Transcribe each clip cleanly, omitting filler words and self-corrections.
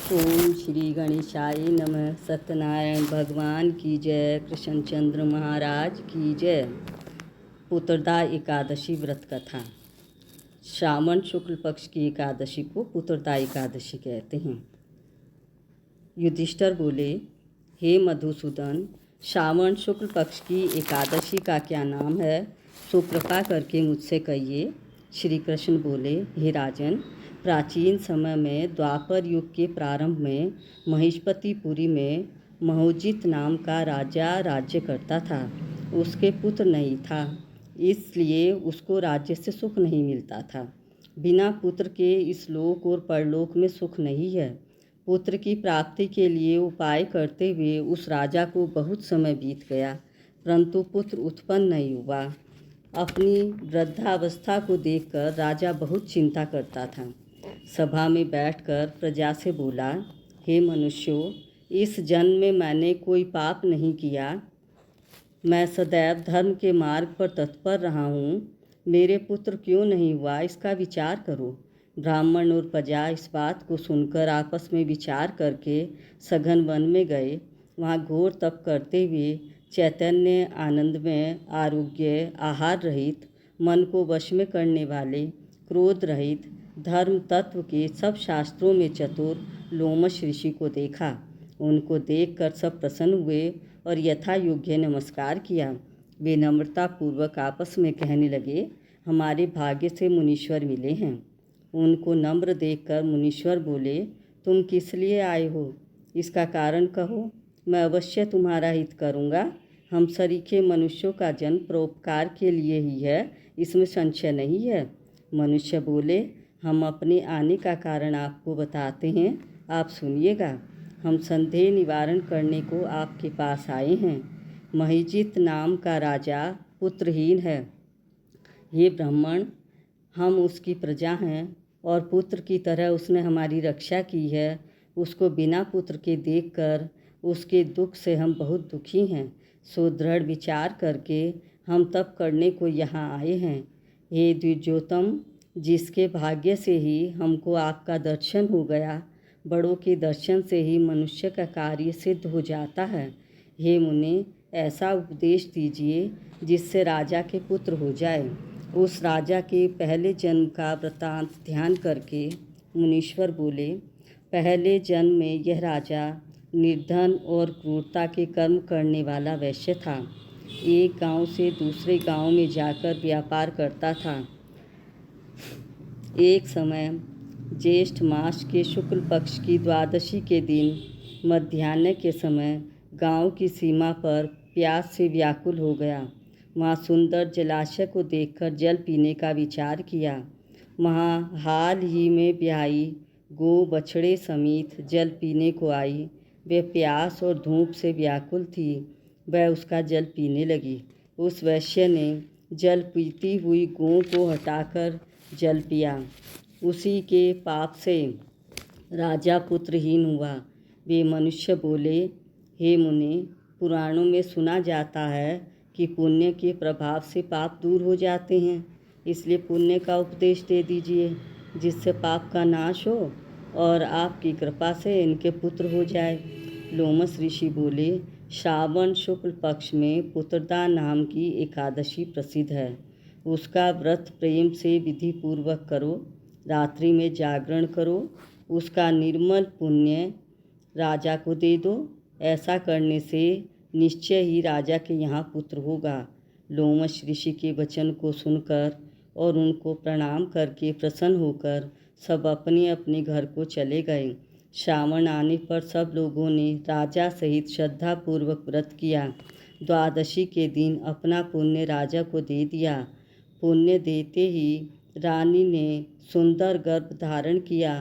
ओम श्री गणेशाय नमः। सत्यनारायण भगवान की जय। कृष्णचंद्र महाराज की जय। पुत्रदा एकादशी व्रत कथा। श्रावण शुक्ल पक्ष की एकादशी को पुत्रदा एकादशी कहते हैं। युधिष्ठिर बोले, हे मधुसूदन, श्रावण शुक्ल पक्ष की एकादशी का क्या नाम है, सो कृपा करके मुझसे कहिए। श्री कृष्ण बोले, हे राजन, प्राचीन समय में द्वापर युग के प्रारंभ में महिष्मतीपुरी में महोजित नाम का राजा राज्य करता था। उसके पुत्र नहीं था, इसलिए उसको राज्य से सुख नहीं मिलता था। बिना पुत्र के इस लोक और परलोक में सुख नहीं है। पुत्र की प्राप्ति के लिए उपाय करते हुए उस राजा को बहुत समय बीत गया, परंतु पुत्र उत्पन्न नहीं हुआ। अपनी वृद्धावस्था को देखकर राजा बहुत चिंता करता था। सभा में बैठकर प्रजा से बोला, हे मनुष्यों, इस जन्म में मैंने कोई पाप नहीं किया। मैं सदैव धर्म के मार्ग पर तत्पर रहा हूँ। मेरे पुत्र क्यों नहीं हुआ, इसका विचार करो। ब्राह्मण और प्रजा इस बात को सुनकर आपस में विचार करके सघन वन में गए। वहाँ घोर तप करते हुए चैतन्य, आनंद में, आरोग्य, आहार रहित, मन को वश में करने वाले, क्रोध रहित, धर्म तत्व के सब शास्त्रों में चतुर लोमश ऋषि को देखा। उनको देखकर सब प्रसन्न हुए और यथा योग्य नमस्कार किया। वे नम्रतापूर्वक आपस में कहने लगे, हमारे भाग्य से मुनीश्वर मिले हैं। उनको नम्र देखकर मुनीश्वर बोले, तुम किस लिए आए हो, इसका कारण कहो, मैं अवश्य तुम्हारा हित करूँगा। हम सरीखे मनुष्यों का जन्म परोपकार के लिए ही है, इसमें संशय नहीं है। मनुष्य बोले, हम अपने आने का कारण आपको बताते हैं, आप सुनिएगा। हम संदेह निवारण करने को आपके पास आए हैं। महिजित नाम का राजा पुत्रहीन है। ये ब्राह्मण, हम उसकी प्रजा हैं और पुत्र की तरह उसने हमारी रक्षा की है। उसको बिना पुत्र के देखकर उसके दुख से हम बहुत दुखी हैं। सो दृढ़ विचार करके हम तप करने को यहाँ आए हैं। हे द्विजोतम, जिसके भाग्य से ही हमको आपका दर्शन हो गया, बड़ों के दर्शन से ही मनुष्य का कार्य सिद्ध हो जाता है। हे मुनि, ऐसा उपदेश दीजिए जिससे राजा के पुत्र हो जाए। उस राजा के पहले जन्म का वृत्तांत ध्यान करके मुनीश्वर बोले, पहले जन्म में यह राजा निर्धन और क्रूरता के कर्म करने वाला वैश्य था। एक गांव से दूसरे गांव में जाकर व्यापार करता था। एक समय ज्येष्ठ मास के शुक्ल पक्ष की द्वादशी के दिन मध्याह्न के समय गांव की सीमा पर प्यास से व्याकुल हो गया। वहाँ सुंदर जलाशय को देखकर जल पीने का विचार किया। वहाँ हाल ही में ब्याही गो बछड़े समेत जल पीने को आई। वह प्यास और धूप से व्याकुल थी। वह उसका जल पीने लगी। उस वैश्य ने जल पीती हुई गौ को हटाकर जल पिया। उसी के पाप से राजा पुत्रहीन हुआ। वे मनुष्य बोले, हे मुनि, पुराणों में सुना जाता है कि पुण्य के प्रभाव से पाप दूर हो जाते हैं। इसलिए पुण्य का उपदेश दे दीजिए, जिससे पाप का नाश हो और आपकी कृपा से इनके पुत्र हो जाए। लोमस ऋषि बोले, श्रावण शुक्ल पक्ष में पुत्रदा नाम की एकादशी प्रसिद्ध है। उसका व्रत प्रेम से विधि पूर्वक करो। रात्रि में जागरण करो। उसका निर्मल पुण्य राजा को दे दो। ऐसा करने से निश्चय ही राजा के यहाँ पुत्र होगा। लोमश ऋषि के वचन को सुनकर और उनको प्रणाम करके प्रसन्न होकर सब अपने अपने घर को चले गए। श्रावण आने पर सब लोगों ने राजा सहित श्रद्धापूर्वक व्रत किया। द्वादशी के दिन अपना पुण्य राजा को दे दिया। पुण्य देते ही रानी ने सुंदर गर्भ धारण किया।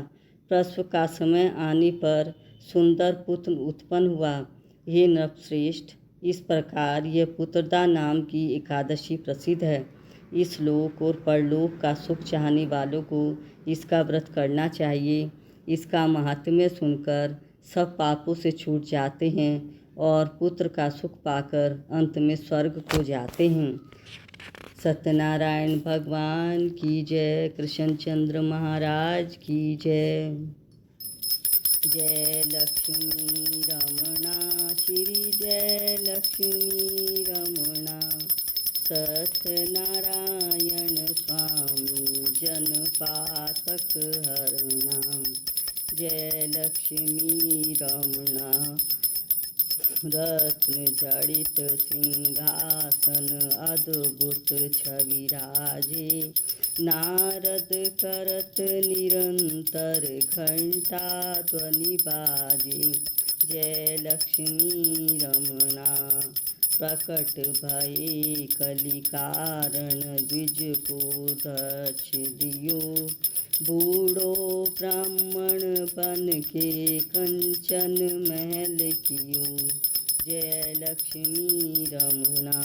प्रसव का समय आने पर सुंदर पुत्र उत्पन्न हुआ। हे नृपश्रेष्ठ, इस प्रकार यह पुत्रदा नाम की एकादशी प्रसिद्ध है। इस लोक और परलोक का सुख चाहने वालों को इसका व्रत करना चाहिए। इसका महात्म्य सुनकर सब पापों से छूट जाते हैं और पुत्र का सुख पाकर अंत में स्वर्ग को जाते हैं। सत्यनारायण भगवान की जय। कृष्णचंद्र महाराज की जय। जय लक्ष्मी रमणा श्री जय लक्ष्मी रमणा सत्यनारायण स्वामी जनपातक हरणा जय लक्ष्मी रमणा रत्न जड़ित सिंहासन अद्भुत छवि राजे नारद करत निरंतर घंटा ध्वनि बाजे जय लक्ष्मी रमणा प्रकट भये कलि कारण द्विज को दर्श दियो बूढ़ो ब्राह्मण बन के कंचन महल कियो जय लक्ष्मी रमणा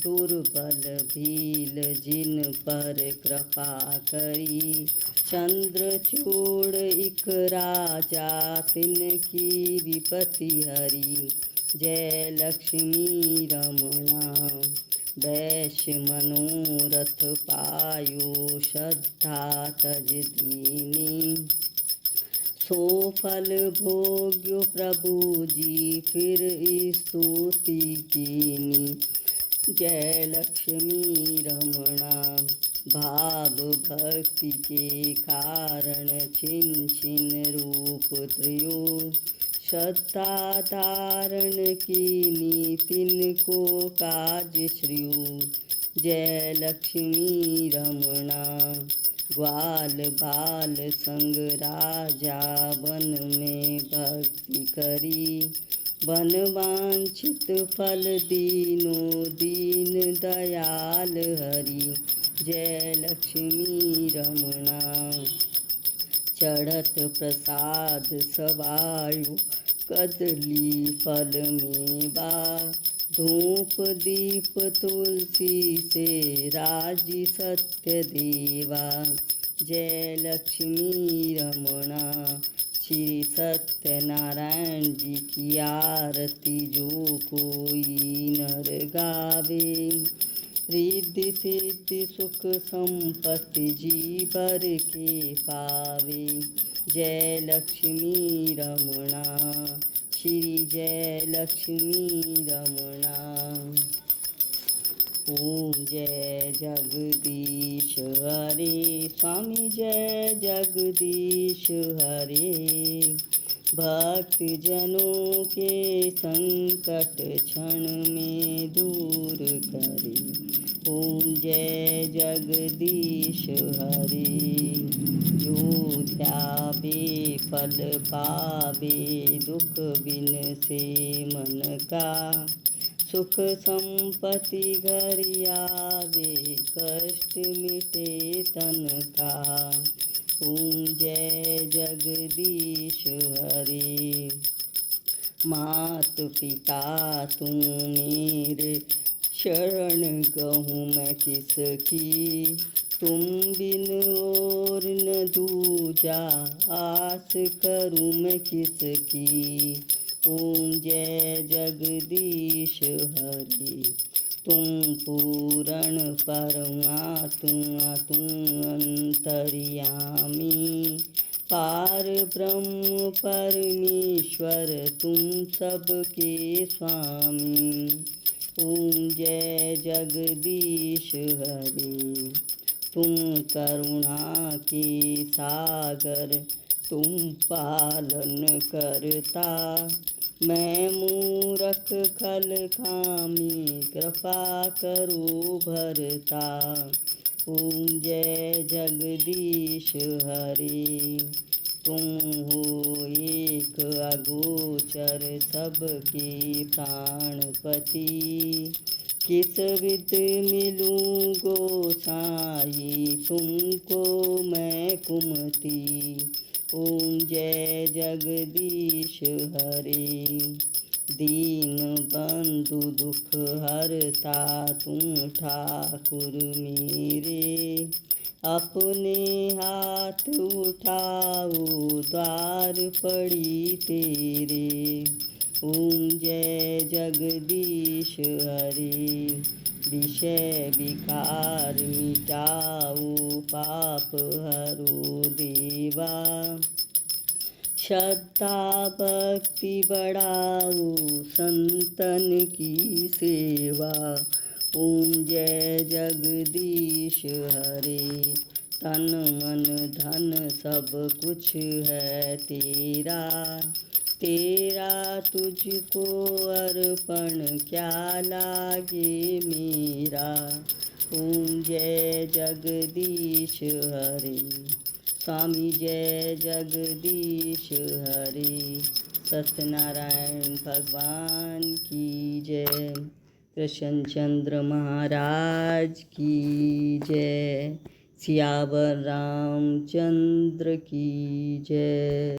दुर्बल भील जिन पर कृपा करी चंद्रचूड़ इक राजा तिनकी विपत्ति हरी जय लक्ष्मी रमणा वैश्य मनोरथ पायो श्रद्धा तज दीनी सो फल भोग्यो प्रभु जी फिर स्तुति कीनी जय लक्ष्मी रमणा भाव भक्ति के कारण छिन छिन रूप त्रयो श्रद्धा धारण कीनी तिनको काज श्रियो जय लक्ष्मी रमणा ग्वाल बाल संग राजा वन में भक्ति करी वनवांछित फल दीनो दीन दयाल हरि जय लक्ष्मी रमणा चढ़त प्रसाद सवायु कदली फल मेवा धूप दीप तुलसी से राजी सत्य देवा जय लक्ष्मी रमणा श्री सत्यनारायण जी की आरती जो कोई नर गावे रिद्धि सिद्धि सुख संपत्ति जीवर के पावे जय लक्ष्मी रमणा श्री जय लक्ष्मी रमणा ओम जय जगदीश हरे स्वामी जय जगदीश हरे भक्त जनों के संकट क्षण में दूर करे ओम जय जगदीश हरे जो ध्यावे फल पावे दुख बिन से मन का सुख संपत्ति घर आवे कष्ट मिटे तन का ओम जय जगदीश हरे मात पिता तुम मेरे शरण गहूँ मैं किसकी तुम बिन और न दूजा आस करूँ मैं किसकी ओम जय जगदीश हरि तुम पूरण परमात्मा तुम अंतर्यामी पार ब्रह्म परमेश्वर तुम सबके स्वामी ओम जय जगदीश हरि तुम करुणा के सागर तुम पालन करता मैं मूरख खल खामी कृपा करो भरता ओम जय जगदीश हरे तुम हो एक अगोचर सबके प्राणपति किस विध मिलूँ गोसाई तुमको मैं कुमति ओम जय जगदीश हरे दीन बंधु दुख हरता तुम ठाकुर मेरे अपने हाथ उठाओ द्वार पड़ी तेरे ओम जय जगदीश हरे विषय विकार मिटाओ पाप हरो देवा श्रद्धा भक्ति बढ़ाओ संतन की सेवा। ओम जय जगदीश हरे, तन मन धन सब कुछ है तेरा, तेरा तुझको अर्पण क्या लागे मेरा। ओम जय जगदीश हरे, स्वामी जय जगदीश हरे। सत्यनारायण भगवान की जय, कृष्णचंद्र महाराज की जय, सियावर रामचंद्र की जय।